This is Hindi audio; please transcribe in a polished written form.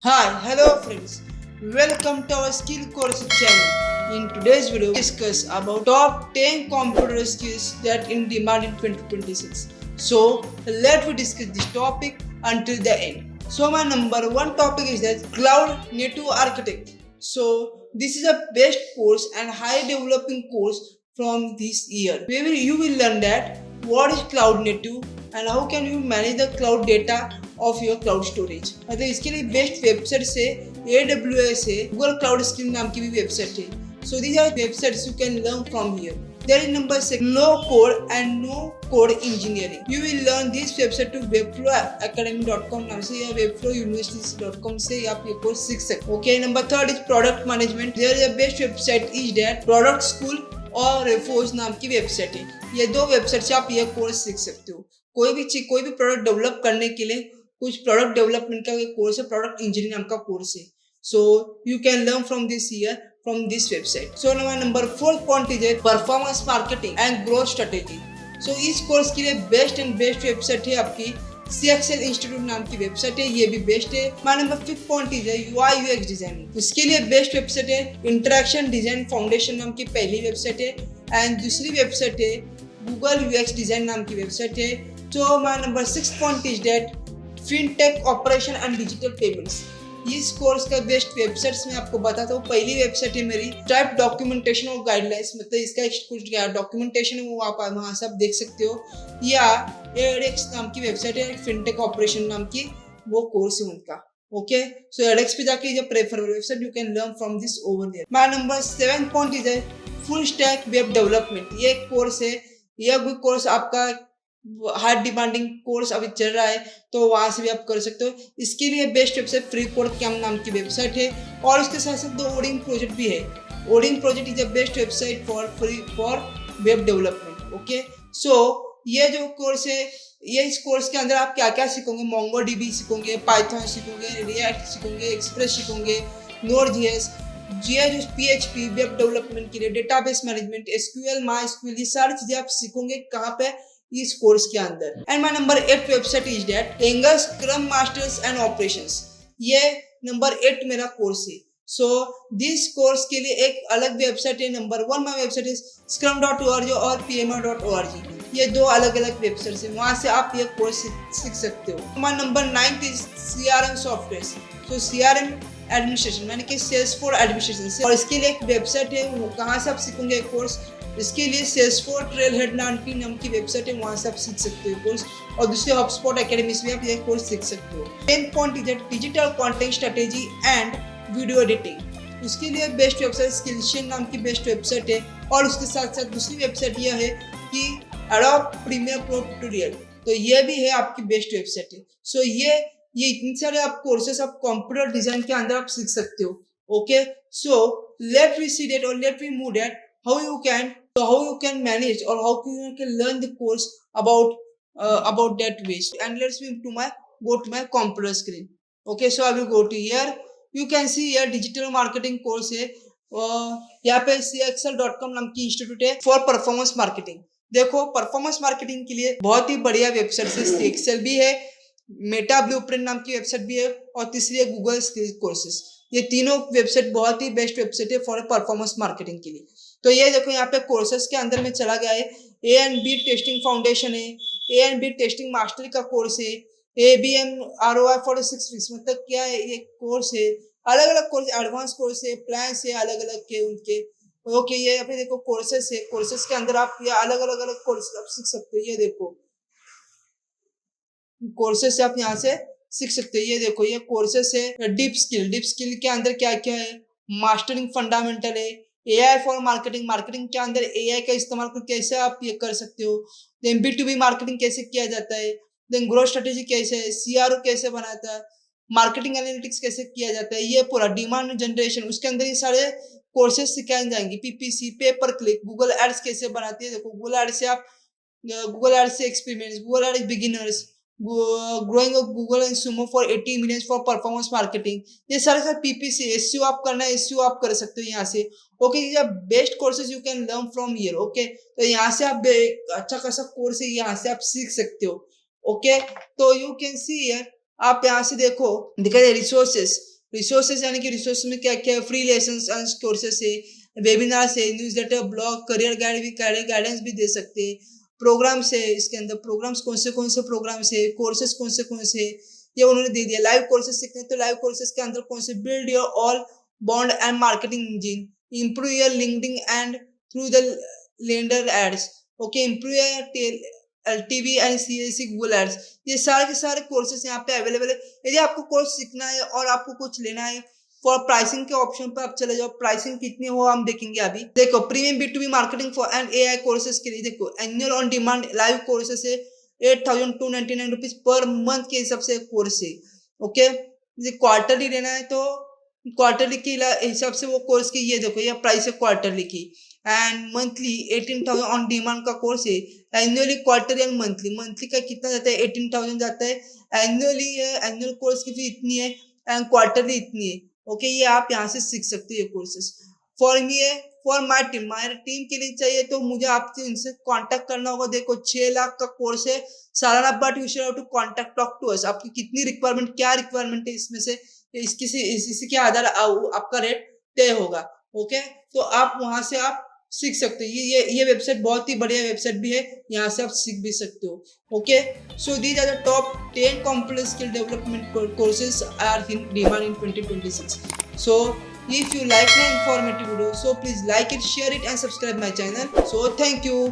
Hi, hello friends. Welcome to our skill course channel. In today's video, we discuss about top 10 computer skills that in demand in 2026. So, let me discuss this topic until the end. So, my number one topic is that cloud native architect. So, this is a best course and high developing course from this year. Where you will learn that what is cloud native and how can you manage the cloud data of your cloud storage. मतलब इसके लिए बेस्ट वेबसाइट से AWS है, गूगल क्लाउड स्किल नाम की भी वेबसाइट है। So these are websites you can learn from here. There is number 6 no code and no code engineering. You will learn this website to webflowacademy.com नाम से या webflowuniversities.com से आप ये कोर्स सीख सकते। Okay, number 3 is product management. There is a best website is that product school और रेफोर्स नाम की वेबसाइट है। ये दो वेबसाइट से आप ये कोर्स सीख सकते हो। कोई भी प्रोडक्ट डेवलप करने के लिए कुछ प्रोडक्ट डेवलपमेंट का कोर्स है, प्रोडक्ट इंजीनियरिंग नाम का कोर्स है। So you can learn from this year from this website. So number 4 point is performance marketing and growth strategy. So इस कोर्स के लिए बेस्ट वेबसाइट है आपकी CXL इंस्टीट्यूट नाम की वेबसाइट है, ये भी बेस्ट है। My number 5 point is UI UX designing. इसके लिए बेस्ट वेबसाइट है इंटरेक्शन डिजाइन फाउंडेशन नाम की पहली वेबसाइट है एंड दूसरी वेबसाइट है गूगल UX डिजाइन नाम की वेबसाइट है। So my number 6 point is that fintech operation and digital payments. इस कोर्स का बेस्ट वेबसाइट्स मैं आपको बताता हूँ। पहली वेबसाइट है मेरी टाइप डॉक्यूमेंटेशन और गाइडलाइंस, मतलब इसका कुछ डॉक्यूमेंटेशन है वो आप वहाँ से आप देख सकते हो। या एडेक्स नाम की वेबसाइट है, फिनटेक ऑपरेशन नाम की, वो कोर्स है उनका। ओके, सो एडेक्स पे जाके जब prefer website you can learn from this over there. My number 7 point is full stack web development. ये कोर्स है, यह भी कोर्स आपका हार्ड डिमांडिंग कोर्स अभी चल रहा है, तो वहां से भी आप कर सकते हो। इसके लिए best website free code camp नाम की वेबसाइट है और उसके साथ साथ 2 ओडिंग प्रोजेक्ट भी है। Odin project is a best website for web development. Okay, so ये जो कोर्स है, ये इस कोर्स के अंदर आप क्या क्या सीखोगे, MongoDB सीखोगे, पाइथन सीखोगे, रिएक्ट सीखोगे, एक्सप्रेस सीखोगे, Node.js, PHP वेब डेवलपमेंट के लिए, डेटाबेस मैनेजमेंट, SQL, MySQL, ये सारी चीजें आप सीखोगे कहाँ पे, इस कोर्स के अंदर। And my number 8 website is that Angus scrum masters and operations. ये नंबर 8 मेरा कोर्स है। सो दिस कोर्स के लिए एक अलग वेबसाइट है। Number 1 my website is scrum.org और pmi.org। ये दो अलग अलग वेबसाइट्स हैं, वहां से आप ये कोर्स सीख सकते हो। My number 9 is CRM software. So CRM administration यानी कि सेल्सफोर्स एडमिनिस्ट्रेशन, और इसके लिए एक वेबसाइट है, वो कहाँ से आप सीखेंगे कोर्स, इसके लिए सेल्सफोर्स ट्रेलहेड नाम की वेबसाइट है, वहां से आप सीख सकते हो कोर्स। और दूसरे हॉटस्पॉट एकेडमी में आप ये कोर्स सीख सकते हो। 10 point is digital content strategy and video editing. उसके लिए बेस्ट वेबसाइट स्किलशियन नाम की बेस्ट वेबसाइट है और उसके साथ साथ दूसरी वेबसाइट यह है कि एडोब प्रीमियर प्रो ट्यूटोरियल, तो ये भी है आपकी बेस्ट वेबसाइट है। सो ये इतने सारे आप कोर्सेस आप कंप्यूटर डिजाइन के अंदर आप सीख सकते हो। Okay, so let we see that और let we move that how you can manage or how you can learn the course about that ways. And let's move to my computer screen. Okay, so I will go to here. You can see here digital marketing course है। यहाँ पे cxl.com नाम की इंस्टीट्यूट है फॉर परफॉर्मेंस मार्केटिंग। देखो, परफॉर्मेंस मार्केटिंग के लिए बहुत ही बढ़िया वेबसाइट है। CXL भी है, मेटा ब्लूप्रिंट नाम की वेबसाइट भी है और तीसरी है गूगल स्किल कोर्सेज। ये तीनों वेबसाइट बहुत ही बेस्ट वेबसाइट है फॉर परफॉर्मेंस मार्केटिंग के लिए। तो ये देखो, यहाँ पे कोर्सेज के अंदर में चला गया है। A&B टेस्टिंग फाउंडेशन है, A&B टेस्टिंग मास्टरी का कोर्स है, ABM ROI फॉर 6 वीक्स, मतलब क्या है ये कोर्स है। अलग अलग कोर्स, एडवांस कोर्स है, प्लान है अलग अलग के उनके। ओके, ये यहाँ पे देखो कोर्सेस है, कोर्सेस के अंदर आप ये अलग अलग कोर्स आप सीख सकते हो। ये देखो कोर्सेस से आप यहाँ से सीख सकते हैं। ये देखो ये कोर्सेस है। डीप स्किल के अंदर क्या क्या है, मास्टरिंग फंडामेंटल है, AI फॉर मार्केटिंग, मार्केटिंग के अंदर AI का इस्तेमाल कर कैसे आप ये कर सकते हो। देन B2B मार्केटिंग कैसे किया जाता है, देन ग्रोथ स्ट्रेटेजी कैसे है, CRO कैसे बनाता है, मार्केटिंग एनालिटिक्स कैसे किया जाता है, ये पूरा डिमांड जनरेशन, उसके अंदर ये सारे कोर्सेस सिखाए जाएंगे। PPC, pay per click, Google ads कैसे बनाते हैं। देखो गूगल एड्स से experience, Google ads beginners, growing Google and sumo for 80 minutes for performance marketing, ये सारे PPC SEO आप करना है, SEO आप कर सकते हो यहाँ से। ओके, ये best courses you can learn from here. Okay, तो यहाँ से आप अच्छा खासा कोर्स है, यहाँ से आप सीख सकते हो। ओके, तो यू कैन सी हियर आप यहाँ से देखो दिखा दे रिसोर्सेज यानी कि रिसोर्स में क्या क्या फ्री लेसन्स एंड कोर्सेस है, वेबिनार्स है, न्यूज़लेटर, ब्लॉग, करियर गाइडेंस भी दे सकते हैं। प्रोग्राम्स है, इसके अंदर प्रोग्राम्स कौन से प्रोग्राम्स है, कोर्सेज कौन से ये उन्होंने दे दिया। लाइव कोर्सेज सीखने तो लाइव कोर्सेज के अंदर कौन से, build your all bond and marketing engine, improve your LinkedIn and through the lender ads, okay, improve your LTV and CAC Google ads। ये सारे के सारे कोर्सेज यहाँ पे अवेलेबल है। यदि आपको कोर्स सीखना है और आपको कुछ लेना है, फॉर प्राइसिंग के ऑप्शन पर आप चले जाओ। प्राइसिंग कितनी हो हम देखेंगे अभी। देखो premium B2B marketing for and AI courses के लिए देखो annual on demand live courses है 8,299 रुपीज पर मंथ के हिसाब से कोर्स है, ओके। क्वार्टरली लेना है तो क्वार्टरली के हिसाब से वो कोर्स की ये देखो ये प्राइस है क्वार्टरली की। एंड मंथली 18,000 ऑन डिमांड का कोर्स है। एनुअली, क्वार्टरली एंड मंथली का कितना जाता है, 18,000 जाता है। एनुअली एनुअल कोर्स की फी इतनी है एंड क्वार्टरली इतनी है, ओके। ये आप यहाँ से सीख सकते हो ये कोर्सेस। फॉर मी है, फॉर माई टीम, हमारे टीम के लिए चाहिए तो मुझे आपसे इनसे कांटेक्ट करना होगा। देखो 6 लाख का कोर्स है सालाना, but you should have to contact talk to us. आपकी कितनी रिक्वायरमेंट, क्या रिक्वायरमेंट है इसमें से, इसी के आधार आपका रेट तय होगा, ओके। तो आप वहां से आप सीख सकते हो। ये वेबसाइट बहुत ही बढ़िया वेबसाइट भी है, यहाँ से आप सीख भी सकते हो, okay. So these are the top 10 computer skill development courses are in demand in 2026। So if you like my informative video, so please like it, share it and subscribe my channel. So thank you.